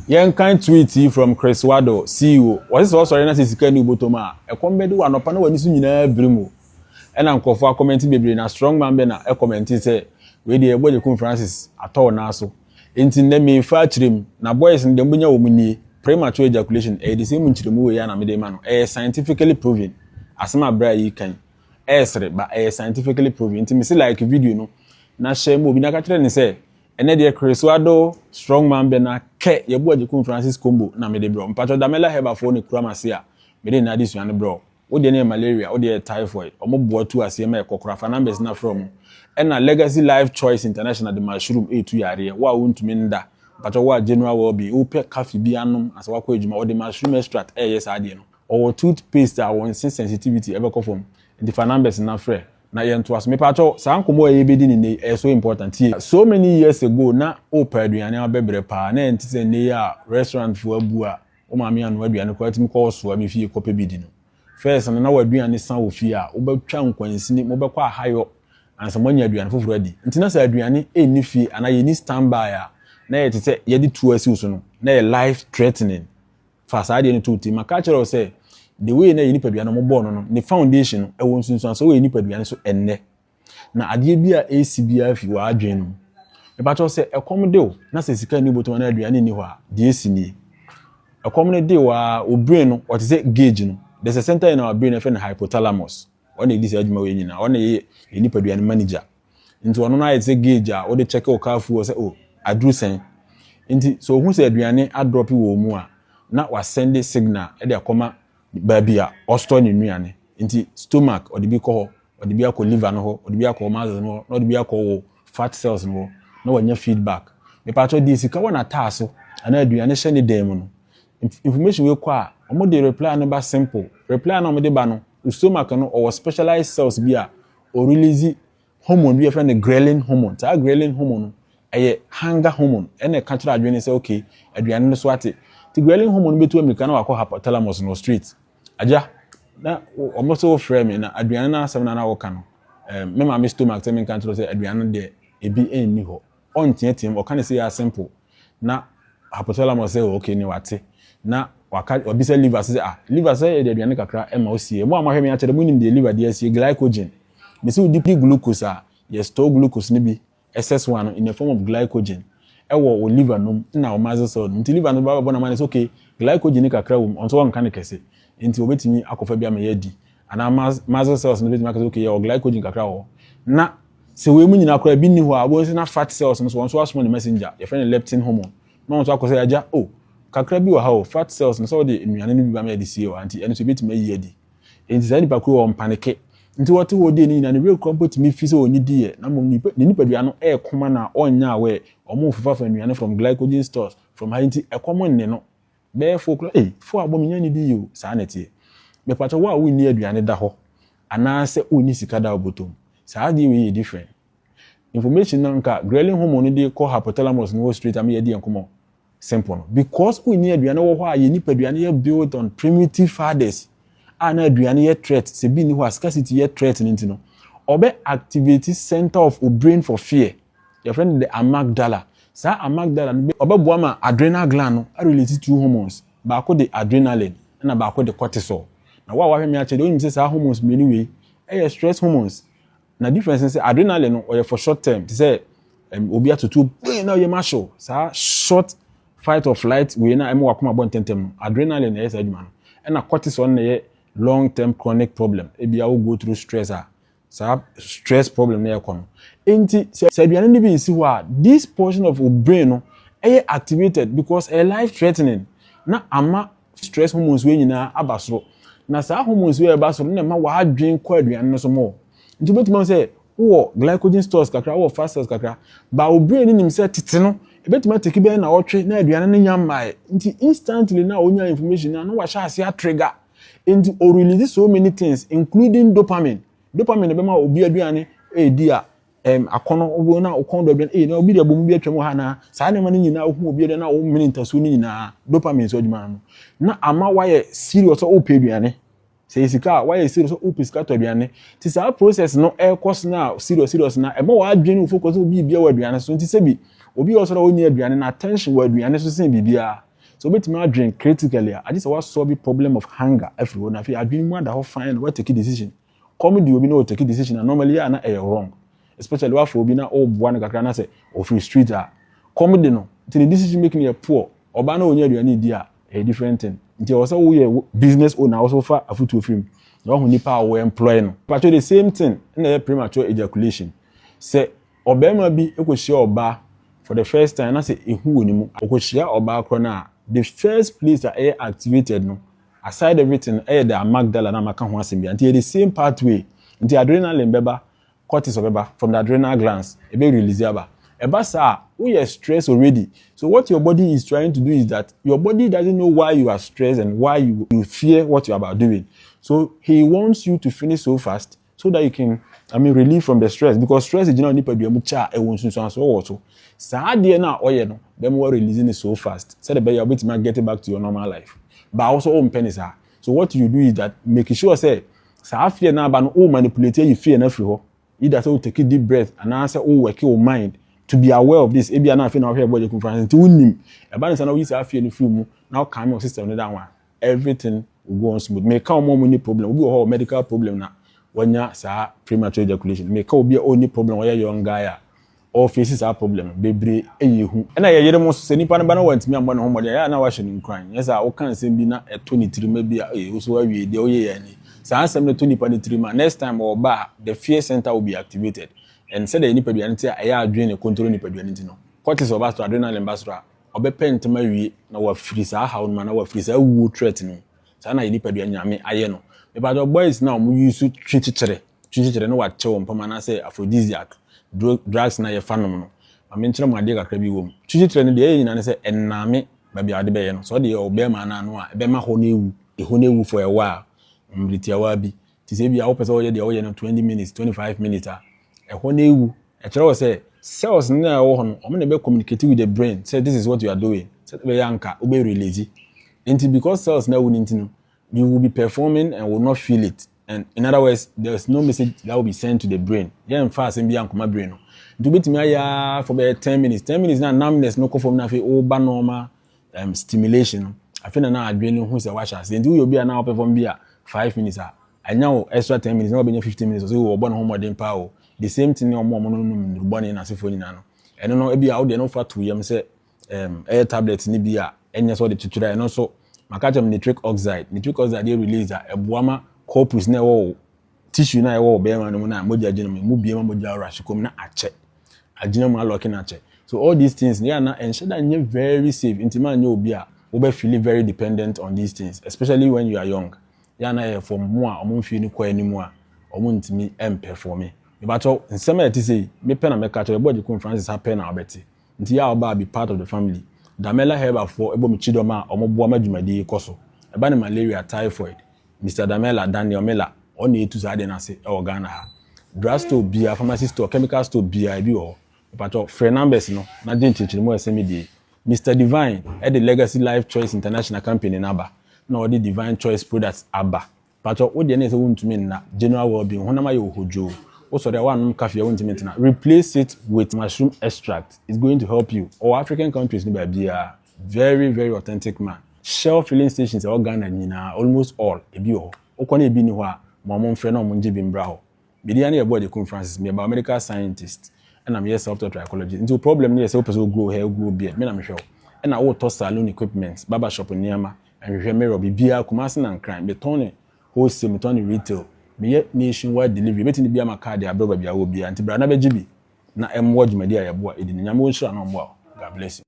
Yen kind tweet from Chris Wado, CEO. What is also na sika ni botoma. E kombe do anopa na wani so nyina brimu. E na nkofo a comment bebre na strong man be na e comment say we dey egbo Jekun Francis atọ na so. Enti na me fa chirem na boys ndem bunya wo munie premature ejaculation e dey say mu chiremu we ya na me dey ma no. E scientifically proven. Asema bra yi kan. Esre ba scientifically proven. Enti me see like video no na share mo bi na ka kire ni say ene de Chris Wado strong man be na ke ye bo Jekun Francis combo na me de bro mpacho damela heba fo ni kuramase a me de na disu ane bro wo de na malaria wo de typhoid omo bo tu ase me kokora fa numbers na from ena Legacy Life Choice International de mushroom e2 yare wa wontumi nda mpacho wa general will be wo pe cafe bi anom ase wa kwa ejuma wo de mushroom extract yes ade no or toothpaste a won sensitivity ebe ko from the fa numbers na frɛ na yento aso me pacho sankomo e bedi ni so important here so many years ago na opa aduane abebre pa na entise ne ya restaurant fo abu a o ma me anu aduane ko atimi ko so am fie ko pe bedi no first na waduane san wo fie a wo betwa nkwansini mo bekọ ahayo ansa monya aduane foforo adi ntina sa aduane eni fie ana ye ni standby a na ye tete ye di tu asi so no na ye life threatening fa sa ade ni tuti maka kire say the way na ye nipa bia no mo born no the foundation e won sunsun so we nipa bia no so enne na ade bia AC bia fi wa adwen no e ba cho se ekom de o na se sika ni boto na aduane ni ho a de AC ni ekom ne de wa o brain no what is it gauge no there's a center in our brain for the hypothalamus on the this adwuma we nyina on ye nipa aduane manager into ono na ye se gauge a o de check o careful o say o adru sen into so hu se aduane a drop wo mu a na wa send signal e de akoma babia osto ni nuane nti stomach or the bi ko or the bi akọ liver no ho or the bi akọ muscles no or the bi akọ fat cells no na wanya feedback me patcho di sika wona taaso ana aduane hye ne dem no information we kwa omo de reply no ba simple reply na omo de ba no stomach no or specialized cells bi a or release hormone bi e friend the ghrelin hormone ta ghrelin hormone no eye hunger hormone ene ka kira adwene say okay aduane no so ate the ghrelin hormone betu America na wakọ hypothalamus no street aja na omo so frame na aduane na asem na wo ka no me ma me stomach tell me kan tro say aduane de ebi enni ho on tietiem o kan say ya simple na hypothalamus say okay ni wate na waka obi say liver say liver say de aduane kakra e ma osie mo amahwe me a kire mo nim de liver de asie glycogen me say deep glucose yes store glucose ni bi SS1 in the form of glycogen ewo o liver no na o muscle cell nti liver no ba bo na man say okay glycogen kakra wo onto won kan kese nti obetimi akofa bia me yadi ana muscle cells no betimi akase okay o glycogen kakra wo na se we mu nyina akra bi ni ho a bo na fat cells no so won so asmo the messenger your friend leptin hormone no won so akose aja oh kakra bi wo ha o fat cells no so de nnuane no bi ba me yadi sie o anti eno so betimi yadi nti say nipa kro wo panike nti wote wo de ni na real compot mi fi se oni die na mom nipa dua no e koma na onya awe omo fufafa nnuane from glycogen stores from high e common ne no be fo fo abom nya ni di yo sa na tie me pacho wa wo ni aduane da ho ana se oni sika da obotom sa di we different information na nka ghrelin hormone de ko hypothalamus no straight am ye di enkomo simple no because we ni aduane wo ho a ye nipa aduane ye built on primitive fathers ana aduane ye threat se bi ni ho scarcity ye threat ninti no obe activate center of brain for fear your friend the amygdala sa amygdala obe boa ma adrenal gland no are related to hormones ba ko the adrenaline na ba ko the cortisol na wa hwe me a chede onim se sa hormones many way stress hormones na difference say adrenaline no or for short term to say obi atoto na ye masho sa short fight or flight we na emo wakoma bon tentem no adrenaline yes adwuma no na cortisol na ye long term chronic problem e bia wo go through stress stress problem na yakon enti se aduane ni bi nsi ho a this portion of our brain no activated because a life threatening na ama stress hormones we nyina abasoro na sa hormones we abasoro na ma wa adwen kwa aduane no so mo nti betima say wo glycogen stores kakra wo fat cells kakra ba our brain ni nimse tete no betima take be na wotwe na aduane no nyamai nti instantly na onya information na no wa sha ase a trigger and or release so many things including dopamine be ma obi aduane di a akono obo na okon do aduane na obi de bomu bi atwam ha na saa ne ma ne nyina ohu obi de na o minitaso ne nyina dopamine so adwuma no na ama why serious o pe aduane say sika why serious o pe sika to aduane ti saa process no course na serious na e ma wa adwene o focus obi bia wa aduane so nti se bi obi o so na oni aduane na attention wa aduane so sen bibia so bet me drink critically I just was solve the problem of hunger everyone I feel I dream one that how fine what take a decision comedy will be no take a decision and normally are not wrong especially what for be na one kakra na say of free street comedy no the decision making a poor oba na onya aduane di a different thing nti also we business owner also for afutu film no hu nipa we employ no but the same thing na premature ejaculation say obema bi ekohia oba for the first time na say ehu onimu okohia oba akro na the first place that air activated no aside everything air the amygdala na maka ho asem bi nti the same pathway nti adrenaline beba cortisol beba from the adrenal glands e be release aba eba sa we are stressed already so what your body is trying to do is that your body doesn't know why you are stressed and why you fear what you are about doing so he wants you to finish so fast so that you can relieve from the stress because stress is not nipa duamu cha e won sunsun so wo so saa de na oye no dem we releasing it so fast so the be you bit get back to your normal life but also own pennies so what you do is that make sure say saa fear na ba no manipulate you fear na free ho either so take a deep breath and answer work your mind to be aware of this ebia na afi na ohwe body conference to unim e ba nsa na we say afi ni free mu now calm your system no that one everything will go on smooth make come more money problem we go medical problem na wanya sa premature ejaculation make obi only problem where young guy or faces our problem bebre eyehu na ye yere mo so nipa na ba na wantimi ambo na ho mode ya na wa hye ni kran yes a wo kan sem bi na eto ni tirima bi a so awie de oye ya ni sa ansem na to nipa ni tirima next time or ba the fear center will be activated and said the nipa duane ti aya adwene control nipa duane ti no cortisol ba so adrenaline ba so obepe ntema wie na wa free sa ha no na wa free sa wu threat no sa na nipa duane nyame aye no but the boys now we use twinchichere no wa chewo mpama na say aphrodisiac drugs na ye fanom no ame nkyere mu ade kakra bi wom twinchichere no de ye nyina ne say ename ba bi ade be ye no so de obe ma na no a ebe ma ho na ewu for a while mbritia wa bi ti say bi a wo pese wo ye de wo ye no 20 minutes 25 minutes ho na ewu e kire wo say cells na wo ho no o me be communicate with the brain say this is what you are doing say be yanka o be release into because cells na wu ntino you will be performing and will not feel it. And in other words, there's no message that will be sent to the brain. Yeah, in fast and beyond my brain. Do bit me for about 10 minutes. 10 minutes now numbness no from na over normal stimulation. I feel now adrenaline who's a washer. Then do you be now perform be 5 minutes. I now extra 10 minutes, now be 15 minutes. So we born home more power. The same thing no more born in as if we nano. I don't know e be out there no fat to yam say air tablets ni be enya so the tutura and also makacham nitric oxide dey release a boama corpus na wo tissue na wo be ma no na moja agina mu bie ma moja rush kom na ache agina mu alock na ache so all these things they are na ensure that you very safe intima anya obi a wo be feel very dependent on these things especially when you are young ya na from mo a omo feel ni kwa animu a omo ntimi perform but nsema eti say me pen na me catch body conference happen na obeti nti ya oba be part of the family Damela Herba for Ebo Michidoma or Mobuama Jumadi Koso. About malaria, typhoid. Mr. Damela, Daniel Mela, only to Zadenase or Ghana. Drugstore beer, pharmacy store, chemical store beer, or but for numbers, no, not teaching more SMD. Mr. Divine, at the Legacy Life Choice International Company in Abba, no, the Divine Choice Products Abba. But what the next one to mean na general well-being, Honamayo Hojo. Also, the one coffee I want to maintain. Replace it with mushroom extract. It's going to help you. All African countries need be a very, very authentic man. Shell filling stations are Ghana, almost all. Ebio. Okone ebi ni wa. Mama friend na munji bimbrao. Bidiani about the conferences. Me about medical scientist. And I'm here self-taught trichology. Into problem ni self person grow hair, grow beard. Me na me show. And I will toss salon equipment, barber shop in Niama, and we mirror bibia Kumasi and crime. Betone wholesale, betone retail. Me nationwide delivery metin bia maka de abroba bia wo bia anti bra na begibi na emwo dwumadi ayebo edi nyame wo hira no mbo God bless you.